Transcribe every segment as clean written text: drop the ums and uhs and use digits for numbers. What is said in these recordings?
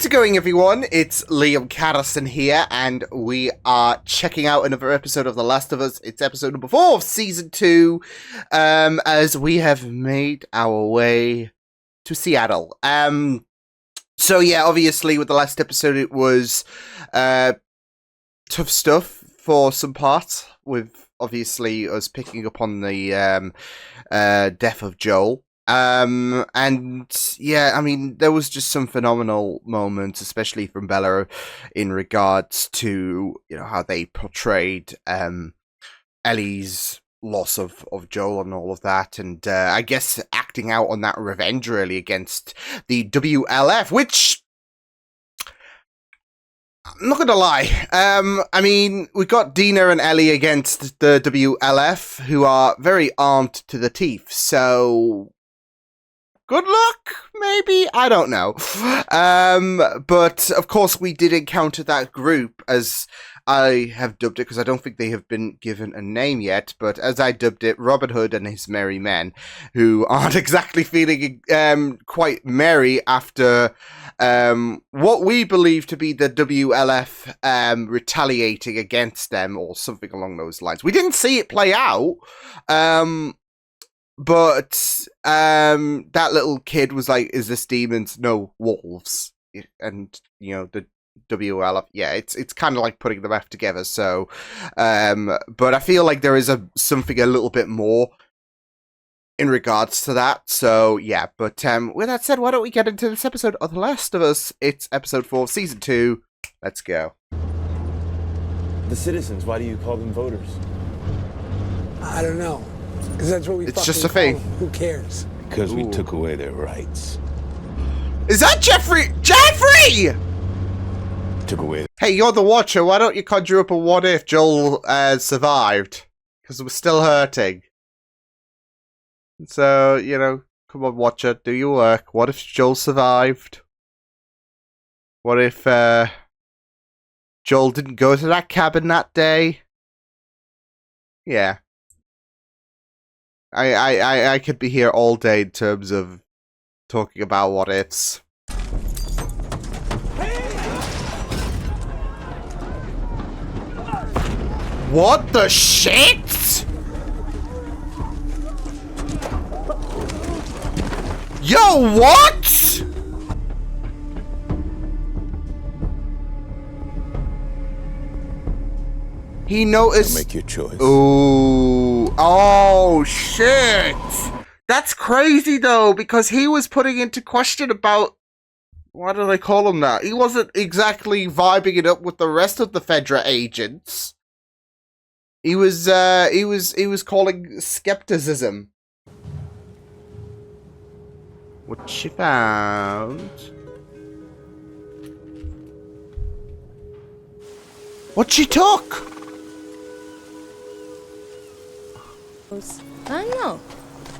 How's it going, everyone? It's Liam Carrison here, and we are checking out another episode of The Last of Us. It's episode number 4 of Season 2, as we have made our way to Seattle. So yeah, obviously with the last episode it was tough stuff for some parts, with obviously us picking up on the death of Joel. And yeah, I mean, there was just some phenomenal moments, especially from Bella, in regards to, you know, how they portrayed Ellie's loss of Joel and all of that, and I guess acting out on that revenge really against the WLF, which I'm not gonna lie. I mean, we got Dina and Ellie against the WLF, who are very armed to the teeth, so good luck, maybe? I don't know. But, of course, we did encounter that group, as I have dubbed it, because I don't think they have been given a name yet, but as I dubbed it, Robin Hood and his merry men, who aren't exactly feeling quite merry after what we believe to be the WLF retaliating against them, or something along those lines. We didn't see it play out, but that little kid was like, is this demons? No, wolves. And, you know, the WLF, yeah, it's kind of like putting them F together, so, but I feel like there is something a little bit more in regards to that, so, yeah, but, with that said, why don't we get into this episode of The Last of Us? It's episode 4, season 2, let's go. The citizens, why do you call them voters? I don't know. Because that's what we It's fucking just a call thing. them. Who cares? Because we took away their rights. Is that Jeffrey? Jeffrey! Took away. Hey, you're the Watcher, why don't you conjure up a what if Joel survived? Because we're still hurting. So, you know, come on, Watcher, do your work. What if Joel survived? What if Joel didn't go to that cabin that day? Yeah. I could be here all day in terms of talking about what ifs. What the shit? Yo, what? He noticed. Make your choice. Ooh. Oh, shit. That's crazy, though, because he was putting into question about. Why do they call him that? He wasn't exactly vibing it up with the rest of the Fedra agents. He was calling skepticism. What she found? What she took? I don't know.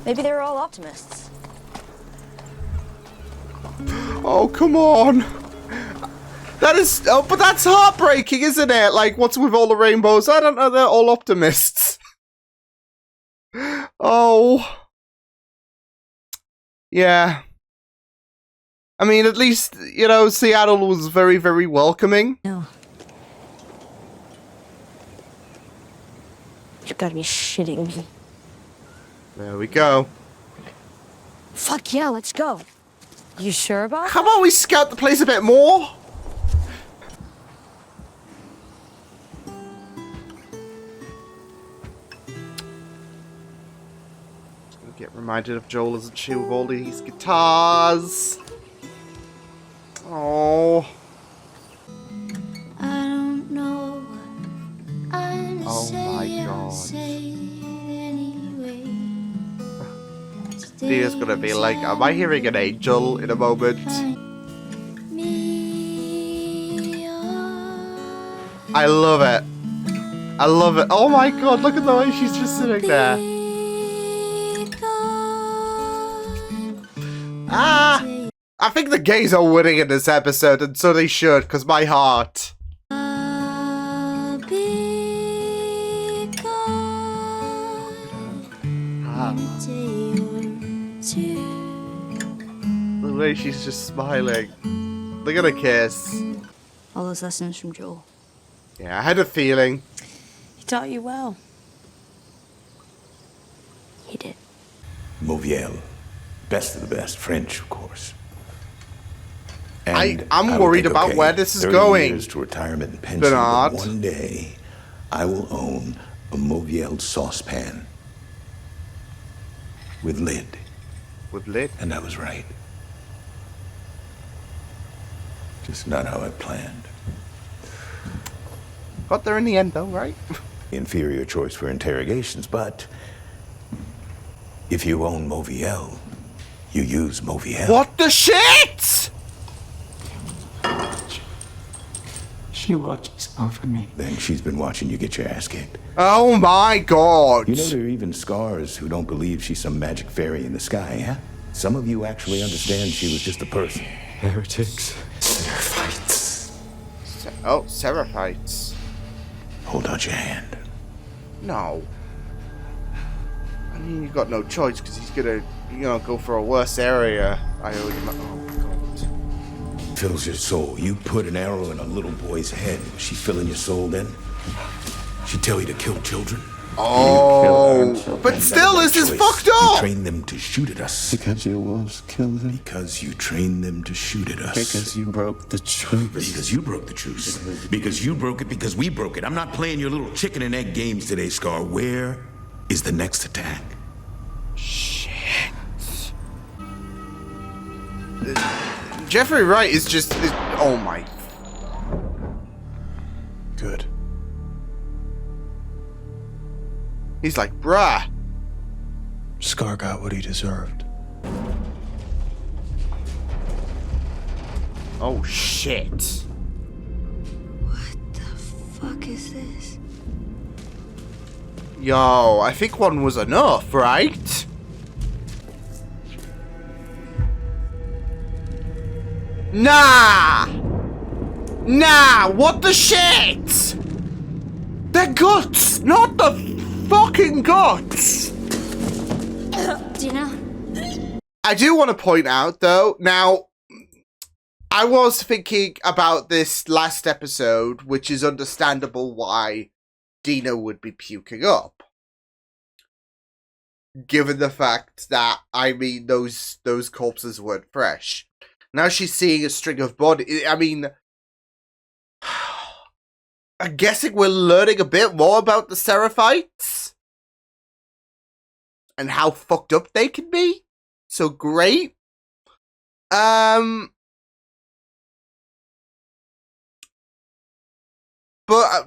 Maybe they were all optimists. Oh, come on. That is... Oh, but that's heartbreaking, isn't it? Like, what's with all the rainbows? I don't know, they're all optimists. Oh. Yeah. I mean, at least, you know, Seattle was very, very welcoming. No. You gotta be shitting me. There we go. Fuck yeah, let's go. You sure about How about we scout the place a bit more? Get reminded of Joel, isn't she, with all these guitars? Oh. I don't know what I'm Oh my God. Dina's gonna be like, am I hearing an angel in a moment? I love it. I love it. Oh my god, look at the way she's just sitting there. Ah! I think the gays are winning in this episode, and so they should, because my heart. The way she's just smiling. They're gonna kiss. All those lessons from Joel. Yeah, I had a feeling. He taught you well. He did. Mauviel. Best of the best. French, of course. And I'm I would worried think, about okay, where this is 30 going. years to retirement and pension, Bernard. but one day, I will own a Mauviel saucepan. With lid. With lid. And I was right. Just not how I planned. Got there in the end, though, right? Inferior choice for interrogations, but if you own Mauviel, you use Mauviel. What the shit? She watches over me. Then she's been watching you get your ass kicked. Oh my god. You know there are even scars who don't believe she's some magic fairy in the sky, huh? Some of you actually understand she was just a person. Heretics. Seraphites. Oh, Seraphites. Hold out your hand. No. I mean, you've got no choice because he's gonna, go for a worse area. I already. Oh god. Fills your soul. You put an arrow in a little boy's head. Was she filling your soul then? She'd tell you to kill children. Oh, but still, this is fucked You up. train them to shoot at us. Because you wolves killed them. Because you train them to shoot at us. Because you broke the truce. Because you broke the truce. Because you broke it, because we broke it. I'm not playing your little chicken and egg games today, Scar. Where is the next attack? Shit. Jeffrey Wright is just. Oh my. Good. He's like, bruh. Scar got what he deserved. Oh shit. What the fuck is this? Yo, I think one was enough, right? Nah! Nah, what the shit? They're guts, not the fucking guts! Dina? I do want to point out, though, now, I was thinking about this last episode, which is understandable why Dina would be puking up. Given the fact that, I mean, those corpses weren't fresh. Now she's seeing a string of bodies. I mean, I'm guessing we're learning a bit more about the Seraphites. And how fucked up they can be. So great. But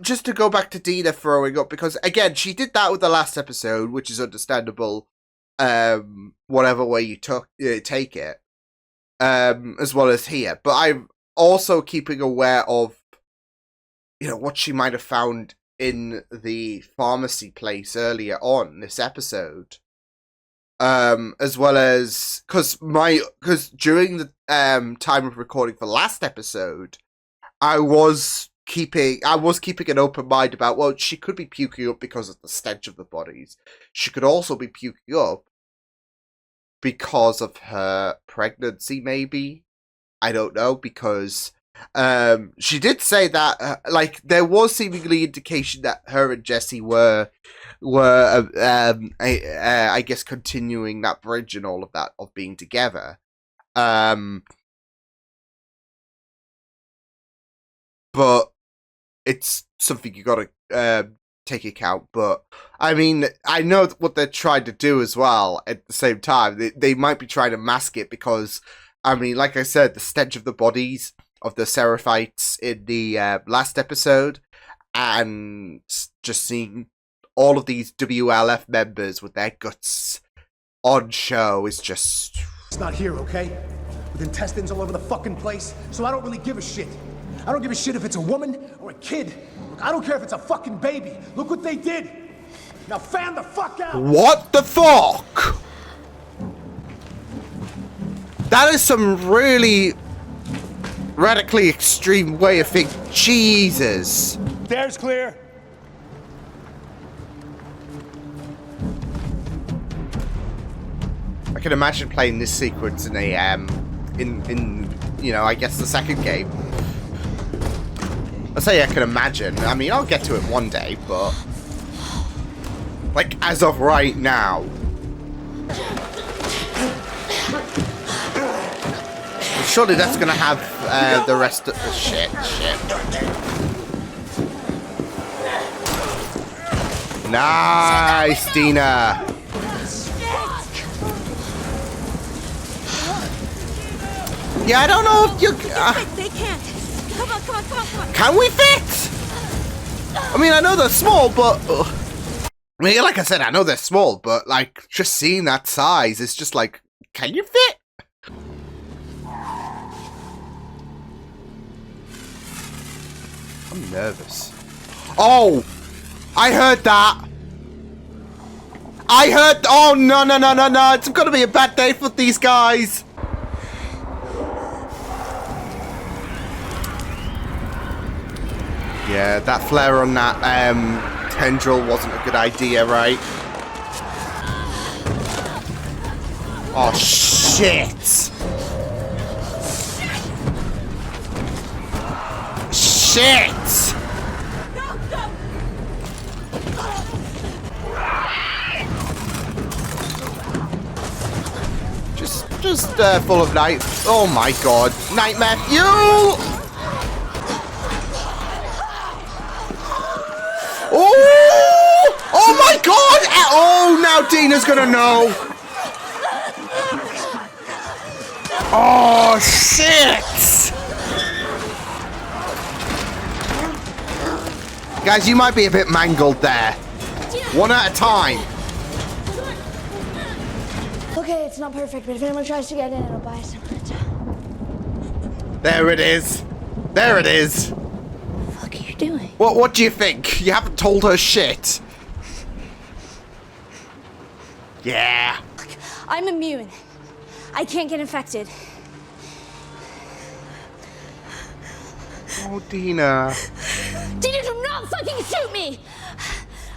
just to go back to Dina throwing up, because again, she did that with the last episode, which is understandable, whatever way you take it, as well as here. But I'm also keeping aware of, what she might have found in the pharmacy place earlier on this episode, as well as because during the time of recording for last episode, I was keeping an open mind about, well, she could be puking up because of the stench of the bodies. She could also be puking up because of her pregnancy, maybe. I don't know, because she did say that, there was seemingly indication that her and Jesse were I guess continuing that bridge and all of that of being together. But it's something you gotta take account. But I mean, I know what they're trying to do as well. At the same time, they might be trying to mask it because, I mean, like I said, the stench of the bodies of the Seraphites in the last episode, and just seeing all of these WLF members with their guts on show is just. It's not here, okay? With intestines all over the fucking place, so I don't really give a shit. I don't give a shit if it's a woman or a kid. Look, I don't care if it's a fucking baby. Look what they did. Now fan the fuck out. What the fuck? That is some really radically extreme way of thinking. Jesus. Stairs clear. I can imagine playing this sequence in a in you know, I guess the second game. I say I can imagine. I mean, I'll get to it one day, but like as of right now, surely that's gonna have the rest of the shit. Nice, Dina. Yeah, I don't know if you. They can't. Come on. Can we fit? I mean, I know they're small, but I mean, like I said, I know they're small, but like just seeing that size, it's just like, can you fit? I'm nervous. Oh, I heard that. Oh no! It's gonna be a bad day for these guys. Yeah, that flare on that tendril wasn't a good idea, right? Oh, shit! Shit! Just full of night. Oh my god. Nightmare fuel! Oh! Oh my god! Oh, now Dina's gonna know! Oh, shit! Guys, you might be a bit mangled there. One at a time. Okay, it's not perfect, but if anyone tries to get in, it'll buy some time. There it is. There it is. What are you doing? What do you think? You haven't told her shit. Yeah. I'm immune. I can't get infected. Oh, Dina. Dina, do not fucking shoot me!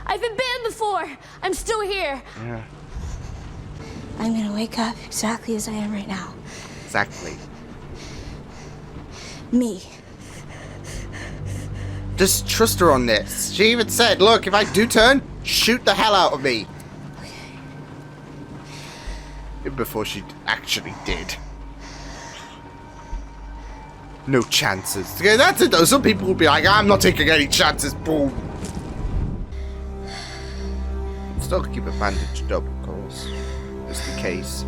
I've been banned before. I'm still here. Yeah. I'm gonna wake up exactly as I am right now. Exactly. Me. Just trust her on this. She even said, look, if I do turn, shoot the hell out of me. Before she actually did. No chances. Okay, that's it though. Some people will be like, I'm not taking any chances. Boom. Still keep it bandaged up, of course. Just in case.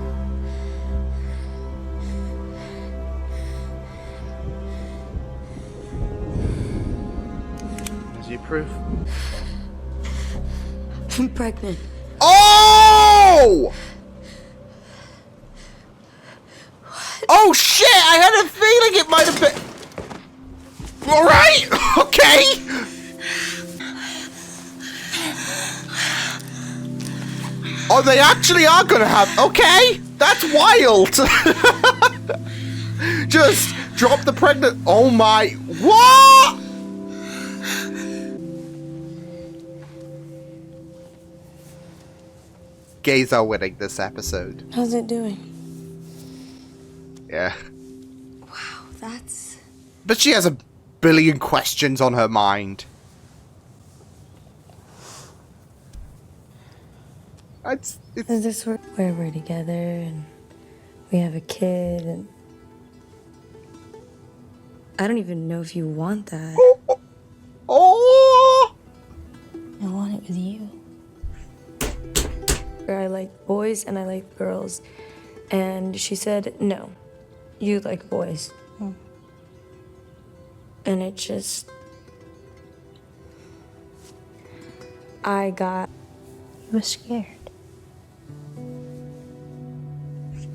Is your proof? I'm pregnant. Oh! Oh shit! I had a feeling it might have been. All right. Okay. Oh, they actually are gonna have. Okay, that's wild. Just drop the pregnant. Oh my! What? Gays are winning this episode. How's it doing? Yeah. Wow, that's... But she has a billion questions on her mind. It's Is this where we're together and we have a kid and... I don't even know if you want that. oh. I want it with you. I like boys and I like girls. And she said, no, you like boys. And it just... I was scared.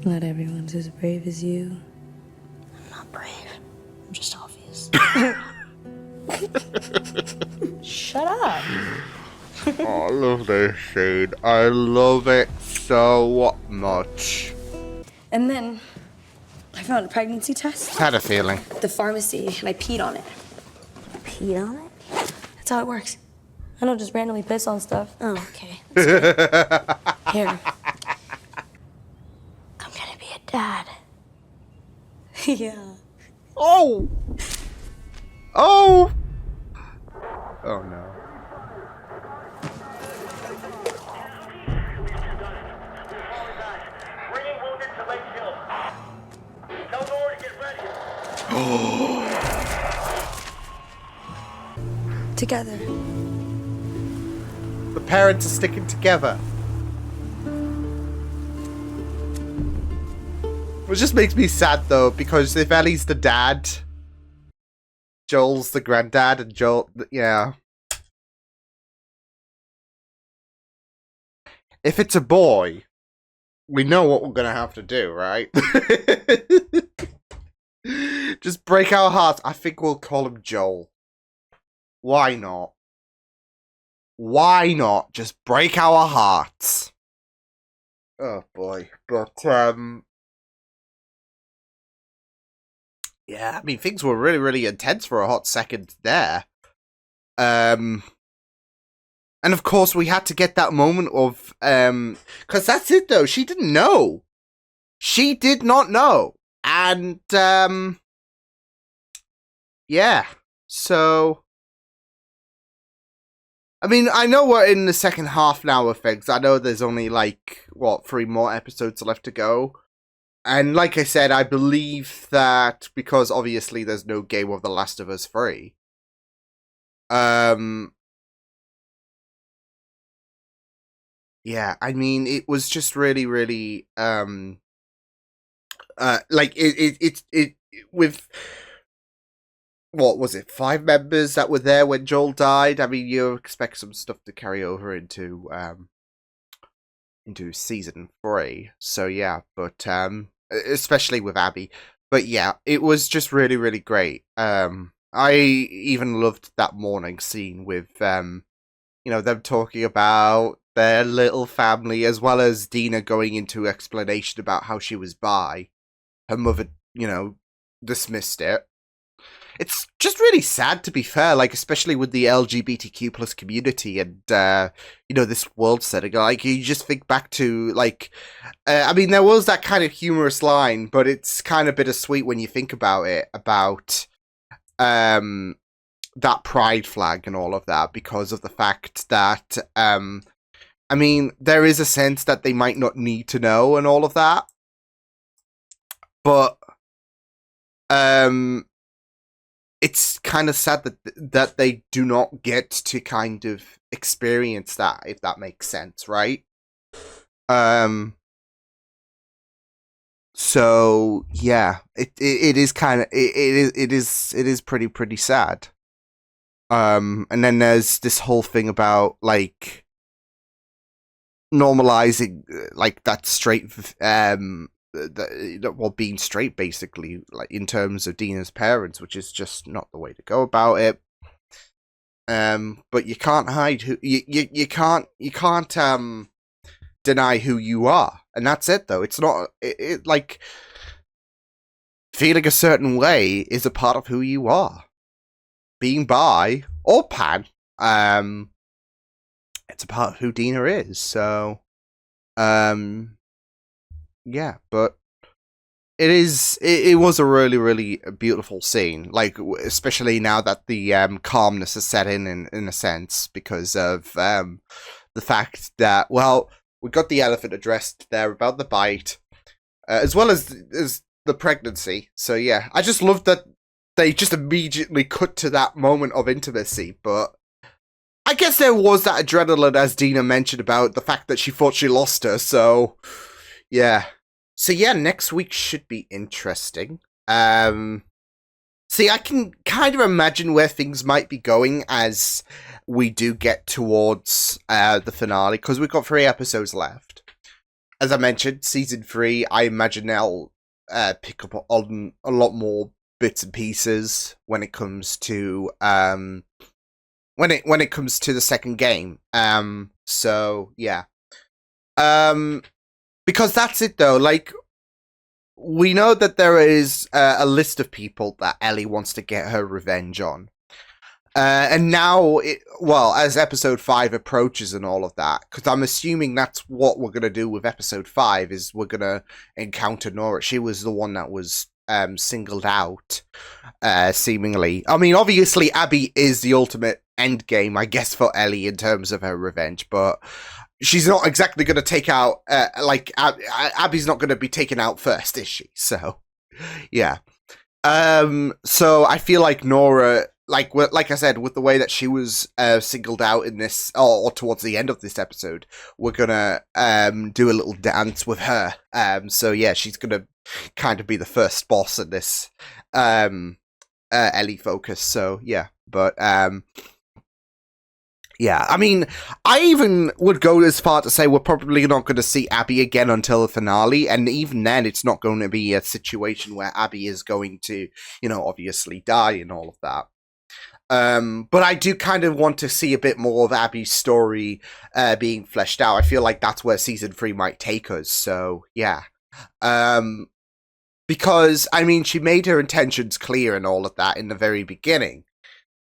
Not everyone's as brave as you. I'm not brave. I'm just obvious. Shut up. Oh, I love this scene. I love it so much. And then I found a pregnancy test Had a feeling. at the pharmacy and I peed on it. Peed on it? That's how it works. I don't just randomly piss on stuff. Oh, okay. Here. I'm gonna be a dad. Yeah. Oh! Oh! Oh no. Together. The parents are sticking together. Which just makes me sad though, because if Ellie's the dad, Joel's the granddad, and Joel, yeah. If it's a boy, we know what we're gonna have to do, right? Just break our hearts. I think we'll call him Joel. Why not? Why not just break our hearts? Oh boy. But, yeah, I mean, things were really, really intense for a hot second there. And of course, we had to get that moment of, because that's it though, she didn't know. She did not know. And, yeah, so, I mean, I know we're in the second half now of things. I know there's only, like, what, 3 more episodes left to go. And like I said, I believe that because obviously there's no game of The Last of Us 3. Yeah, I mean, it was just really, really, like, it with, what was it, 5 members that were there when Joel died? I mean, you expect some stuff to carry over into season 3. So yeah, but, especially with Abby. But yeah, it was just really, really great. I even loved that morning scene with, you know, them talking about their little family, as well as Dina going into explanation about how she was bi. Her mother, you know, dismissed it. It's just really sad, to be fair, like, especially with the LGBTQ plus community and, you know, this world setting. Like, you just think back to, like, I mean, there was that kind of humorous line, but it's kind of bittersweet when you think about it, about, that pride flag and all of that, because of the fact that, I mean, there is a sense that they might not need to know and all of that. But, it's kind of sad that they do not get to kind of experience that, if that makes sense, right? So yeah, it is kind of it is pretty sad. And then there's this whole thing about, like, normalizing, like, that straight, well, being straight, basically, like, in terms of Dina's parents, which is just not the way to go about it. But you can't hide who you can't deny who you are, and that's it though. It's not like, feeling a certain way is a part of who you are. Being bi or pan, it's a part of who Dina is. So, yeah, but it was a really, really beautiful scene, like, especially now that the calmness has set in a sense, because of the fact that, well, we got the elephant addressed there about the bite, as well as the pregnancy. So yeah, I just love that they just immediately cut to that moment of intimacy. But I guess there was that adrenaline, as Dina mentioned, about the fact that she thought she lost her. So yeah. So yeah, next week should be interesting. See, I can kind of imagine where things might be going as we do get towards the finale, because we've got 3 episodes left. As I mentioned, season 3, I imagine they'll pick up on a lot more bits and pieces when it comes to when it comes to the second game. So yeah. Because that's it though, like, we know that there is a list of people that Ellie wants to get her revenge on. And now, well, as episode 5 approaches and all of that, because I'm assuming that's what we're going to do with episode 5, is we're going to encounter Nora. She was the one that was singled out, seemingly. I mean, obviously, Abby is the ultimate end game, I guess, for Ellie in terms of her revenge, but she's not exactly going to take out, Abby's not going to be taken out first, is she? So, yeah. So I feel like Nora, like I said, with the way that she was singled out in this, or towards the end of this episode, we're gonna do a little dance with her. So yeah, she's gonna kind of be the first boss in this Ellie focus. So yeah, but yeah, I mean, I even would go as far to say we're probably not going to see Abby again until the finale, and even then, it's not going to be a situation where Abby is going to, obviously die and all of that. But I do kind of want to see a bit more of Abby's story being fleshed out. I feel like that's where season 3 might take us, so yeah. Because, I mean, she made her intentions clear and all of that in the very beginning,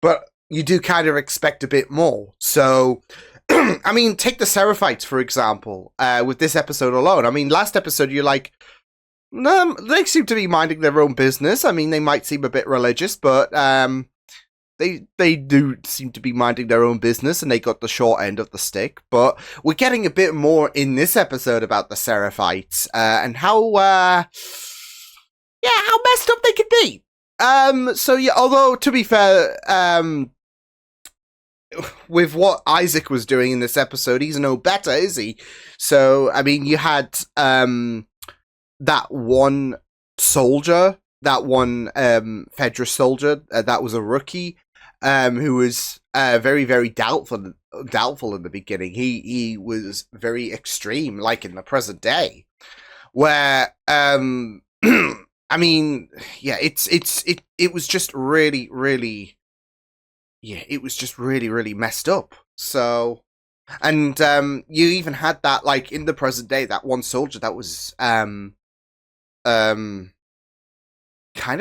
but you do kind of expect a bit more. So, I mean, take the Seraphites, for example, with this episode alone. I mean, last episode, you're like, they seem to be minding their own business. I mean, they might seem a bit religious, but they do seem to be minding their own business, and they got the short end of the stick. But we're getting a bit more in this episode about the Seraphites, and how messed up they could be. So yeah, although, to be fair, with what Isaac was doing in this episode, he's no better, is he? So, I mean, you had that one soldier, that one Fedra soldier, that was a rookie, who was very, very doubtful in the beginning. He was very extreme, like in the present day, where I mean, yeah, it was just really, really. Yeah, it was just really, really messed up. So, and you even had that, like, in the present day, that one soldier that was kind of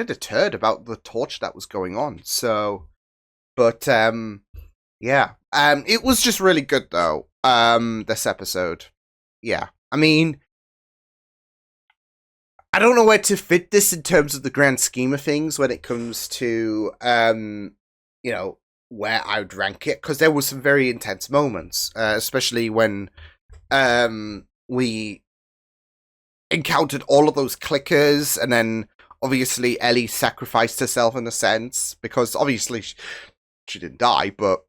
deterred about the torture that was going on. So, but yeah, it was just really good though. This episode, yeah. I mean, I don't know where to fit this in terms of the grand scheme of things when it comes to where I would rank it, because there were some very intense moments, especially when we encountered all of those clickers, and then obviously Ellie sacrificed herself in a sense, because obviously she didn't die, but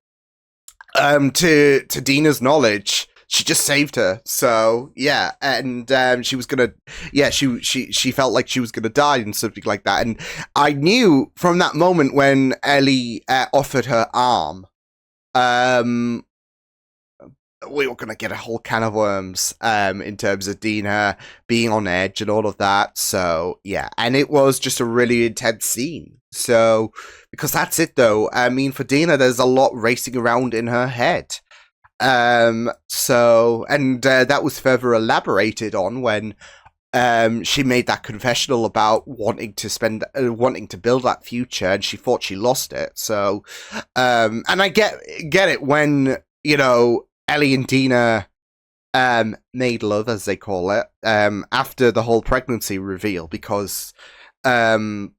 to Dina's knowledge, she just saved her. So yeah, and she was gonna, she felt like she was gonna die and something like that. And I knew from that moment when Ellie offered her arm, we were gonna get a whole can of worms in terms of Dina being on edge and all of that. So yeah, and it was just a really intense scene. So because that's it though. I mean, for Dina, there's a lot racing around in her head. So, and that was further elaborated on when she made that confessional about wanting to build that future, and she thought she lost it. So, and I get it when, Ellie and Dina made love, as they call it, after the whole pregnancy reveal, because there's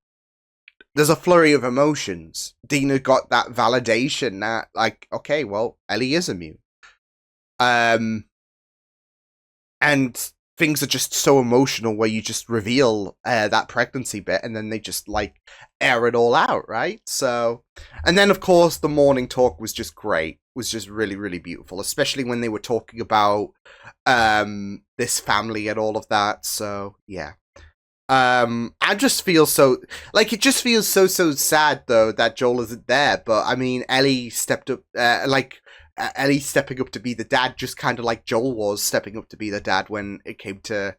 a flurry of emotions. Dina got that validation that, like, okay, well, Ellie is immune. And things are just so emotional where you just reveal that pregnancy bit, and then they just, like, air it all out, right? So, and then, of course, the morning talk was just great. Was just really, really beautiful, especially when they were talking about this family and all of that. So, yeah. I just feel so, like, it just feels so sad, though, that Joel isn't there. But, I mean, Ellie stepped up, Ellie stepping up to be the dad, just kind of like Joel was stepping up to be the dad when it came to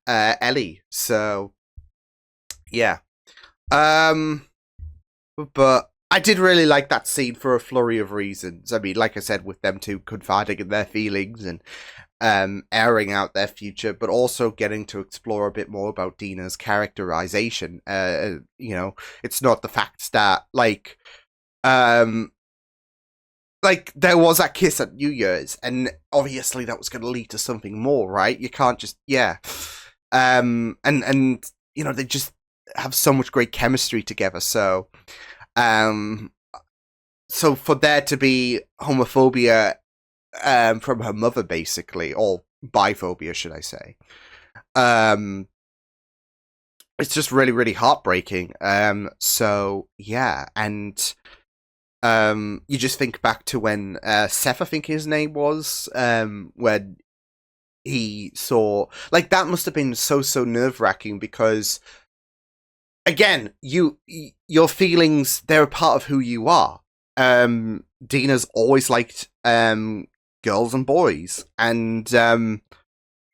Ellie. So, yeah. But I did really like that scene for a flurry of reasons. I mean, like I said, with them two confiding in their feelings and airing out their future, but also getting to explore a bit more about Dina's characterization. It's not the fact that, like, there was that kiss at New Year's, and obviously that was going to lead to something more, right? You can't just, yeah. And they just, have so much great chemistry together. So, so for there to be homophobia from her mother, basically, or biphobia, should I say? It's just really, really heartbreaking. So yeah, and you just think back to when Seth, I think his name was, when he saw, like, that must have been so nerve-wracking, because again, your feelings, they're a part of who you are. Dina's always liked girls and boys, and you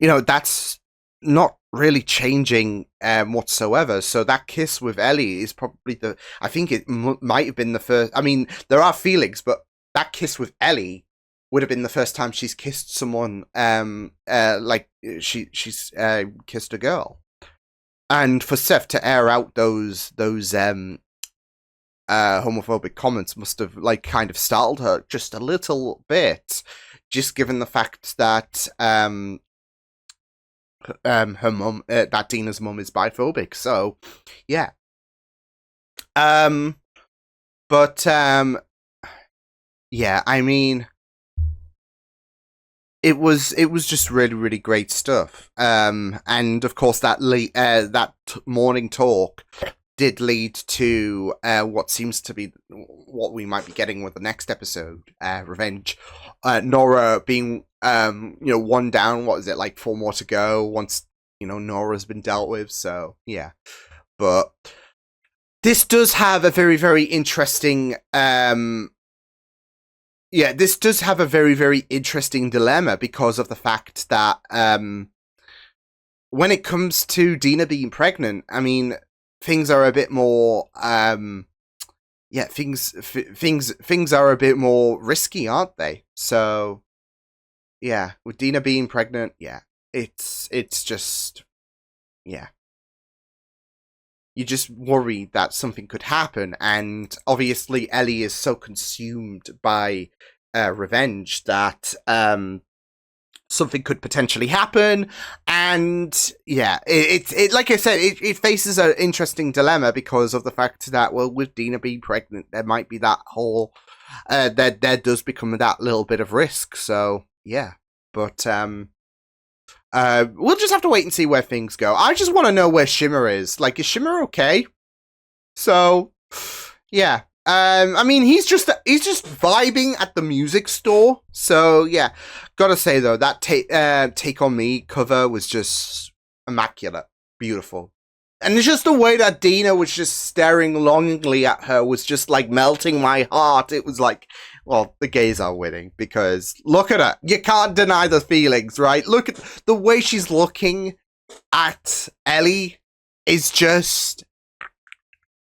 know, that's not really changing whatsoever. So that kiss with Ellie is probably I think it might have been the first. I mean, there are feelings, but that kiss with Ellie would have been the first time she's kissed someone like she's kissed a girl. And for Seth to air out those homophobic comments must have, like, kind of startled her just a little bit, just given the fact that her mum, that Dina's mum, is biphobic. So yeah. But yeah, I mean, it was just really, really great stuff. And of course that morning talk did lead to what seems to be what we might be getting with the next episode, Revenge. Nora being, one down. What is it, like 4 more to go once, Nora's been dealt with. So yeah, but this does have a very, very interesting. This does have a very, very interesting dilemma, because of the fact that when it comes to Dina being pregnant, I mean, things are a bit more, things are a bit more risky, aren't they? So, yeah, with Dina being pregnant, yeah, it's just, yeah. You just worry that something could happen, and obviously Ellie is so consumed by revenge that something could potentially happen, and yeah, it like I said, it faces an interesting dilemma because of the fact that, well, with Dina being pregnant, there might be that whole there does become that little bit of risk. So yeah, but we'll just have to wait and see where things go. I just want to know where Shimmer is. Like, is Shimmer okay? So yeah. I mean, he's just vibing at the music store. So yeah, gotta say though, that Take On Me cover was just immaculate, beautiful, and it's just the way that Dina was just staring longingly at her was just like melting my heart. It was like, well, the gays are winning, because look at her. You can't deny the feelings, right? Look at the way she's looking at Ellie. Is just,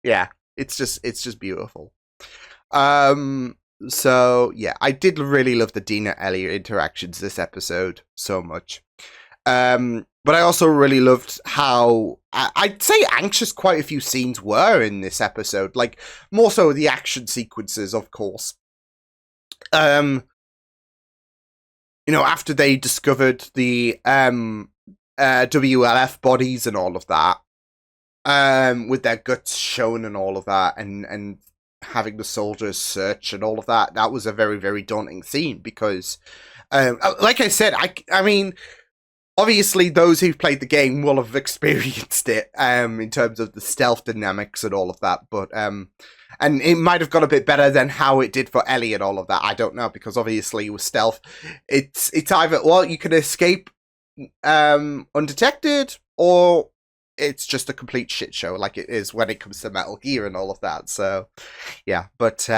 yeah. It's just beautiful. So yeah, I did really love the Dina Ellie interactions this episode so much. But I also really loved how I'd say anxious quite a few scenes were in this episode. Like, more so the action sequences, of course. After they discovered the WLF bodies and all of that. With their guts shown and all of that, and having the soldiers search and all of that, that was a very, very daunting scene, because, like I said, I mean, obviously those who've played the game will have experienced it, in terms of the stealth dynamics and all of that, but, and it might have got a bit better than how it did for Ellie and all of that, I don't know, because obviously with stealth, it's either, well, you can escape, undetected, or it's just a complete shit show, like it is when it comes to Metal Gear and all of that. So yeah, but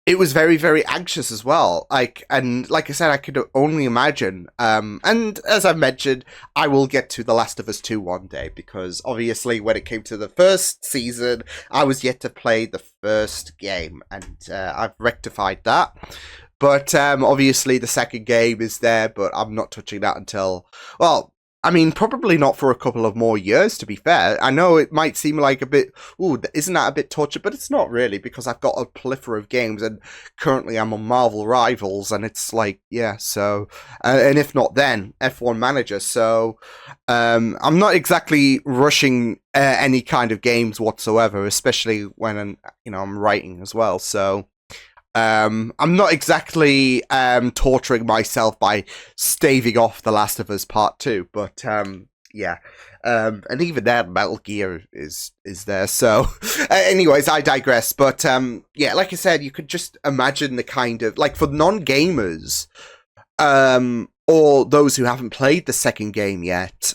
it was very, very anxious as well. And like I said, I could only imagine. And as I've mentioned, I will get to The Last of Us 2 one day, because obviously when it came to the first season, I was yet to play the first game, and I've rectified that. But obviously the second game is there, but I'm not touching that until, well, I mean, probably not for a couple of more years, to be fair. I know it might seem like a bit, ooh, isn't that a bit torture? But it's not really, because I've got a plethora of games, and currently I'm on Marvel Rivals, and it's like, yeah, so, and if not then, F1 Manager, so, I'm not exactly rushing any kind of games whatsoever, especially when, I'm writing as well, so... I'm not exactly torturing myself by staving off The Last of Us Part 2, but yeah. And even then, Metal Gear is there. So, anyways, I digress. But yeah, like I said, you could just imagine the kind of, like, for non-gamers, or those who haven't played the second game yet,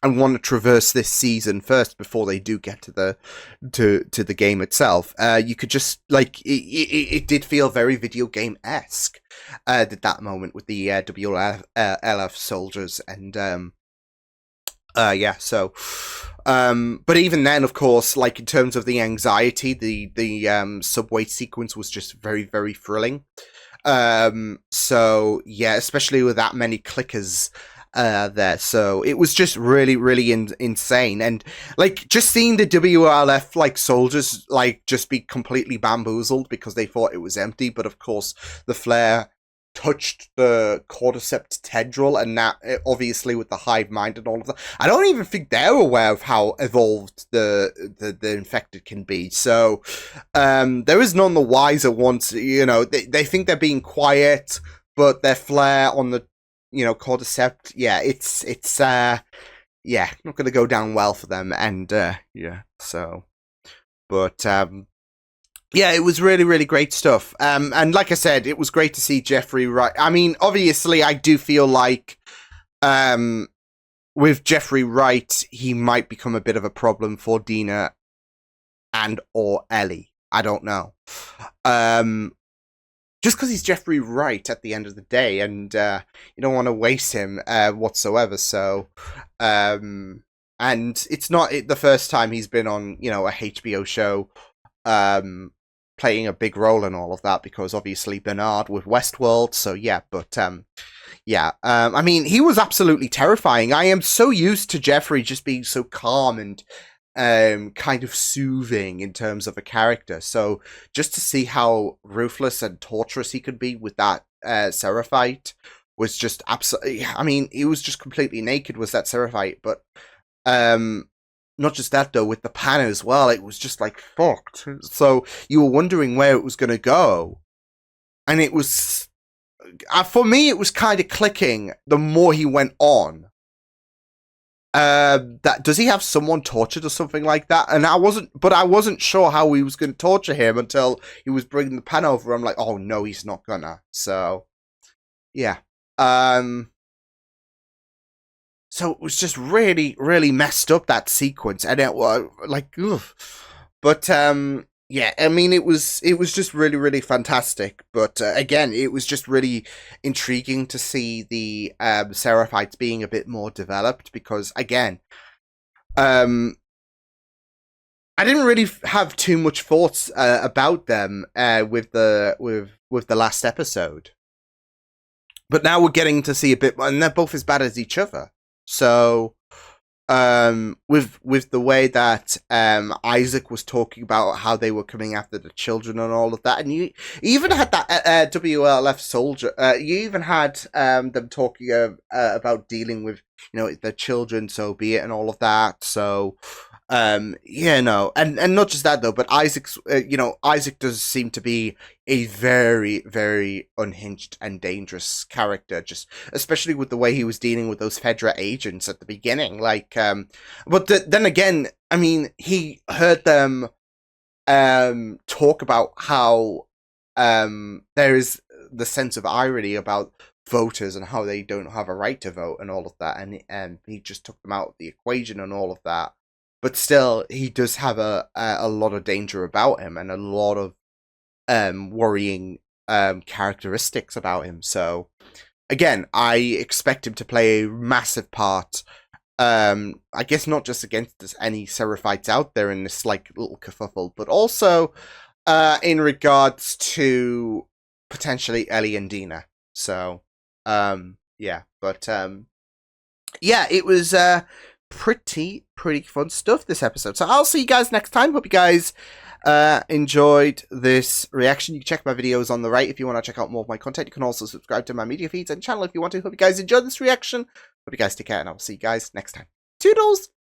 and want to traverse this season first before they do get to the game itself. You could just, like, it did feel very video game-esque at that moment with the WLF soldiers, and yeah, so but even then, of course, like, in terms of the anxiety, the subway sequence was just very, very thrilling. So yeah, especially with that many clickers there, so it was just really, really insane. And, like, just seeing the WLF, like, soldiers, like, just be completely bamboozled because they thought it was empty, but of course the flare touched the cordyceps tendril, and that, obviously, with the hive mind and all of that, I don't even think they're aware of how evolved the infected can be. So there is none the wiser once, they think they're being quiet, but their flare on the cordyceps, yeah, it's yeah, not gonna go down well for them. And yeah, so, but yeah, it was really, really great stuff. And like I said, it was great to see Jeffrey Wright. I mean, obviously, I do feel like with Jeffrey Wright, he might become a bit of a problem for Dina and or Ellie. I don't know. Just because he's Jeffrey Wright at the end of the day, and you don't want to waste him whatsoever. So, and it's not the first time he's been on, a HBO show, playing a big role in all of that, because obviously Bernard with Westworld. So yeah, but yeah, I mean, he was absolutely terrifying. I am so used to Jeffrey just being so calm and kind of soothing in terms of a character. So just to see how ruthless and torturous he could be with that Seraphite was just absolutely... I mean, he was just completely naked, was that Seraphite, but not just that, though, with the pan as well, it was just, like, fucked. So you were wondering where it was going to go. And it was... for me, it was kind of clicking the more he went on. That does he have someone tortured or something like that? And I wasn't sure how he was going to torture him until he was bringing the pan over. I'm like, oh no, he's not gonna. So yeah, so it was just really, really messed up, that sequence, and it was like, ugh. But yeah, I mean, it was just really, really fantastic. But again, it was just really intriguing to see the Seraphites being a bit more developed, because again, I didn't really have too much thoughts about them with the last episode. But now we're getting to see a bit more, and they're both as bad as each other. So with the way that Isaac was talking about how they were coming after the children and all of that, and you even had that WLF soldier, you even had them talking about dealing with the children, so be it, and all of that. So yeah, no, and not just that though, but Isaac's Isaac does seem to be a very, very unhinged and dangerous character, just especially with the way he was dealing with those Fedra agents at the beginning. Like, but then again, I mean, he heard them talk about how there is the sense of irony about voters and how they don't have a right to vote and all of that, and he just took them out of the equation and all of that. But still, he does have a lot of danger about him, and a lot of worrying characteristics about him. So again, I expect him to play a massive part. I guess not just against any Seraphites out there in this like little kerfuffle, but also in regards to potentially Ellie and Dina. So yeah, but yeah, it was pretty fun stuff this episode. So I'll see you guys next time. Hope you guys enjoyed this reaction. You can check my videos on the right if you want to check out more of my content. You can also subscribe to my media feeds and channel if you want to. Hope you guys enjoyed this reaction. Hope you guys take care, and I'll see you guys next time. Toodles!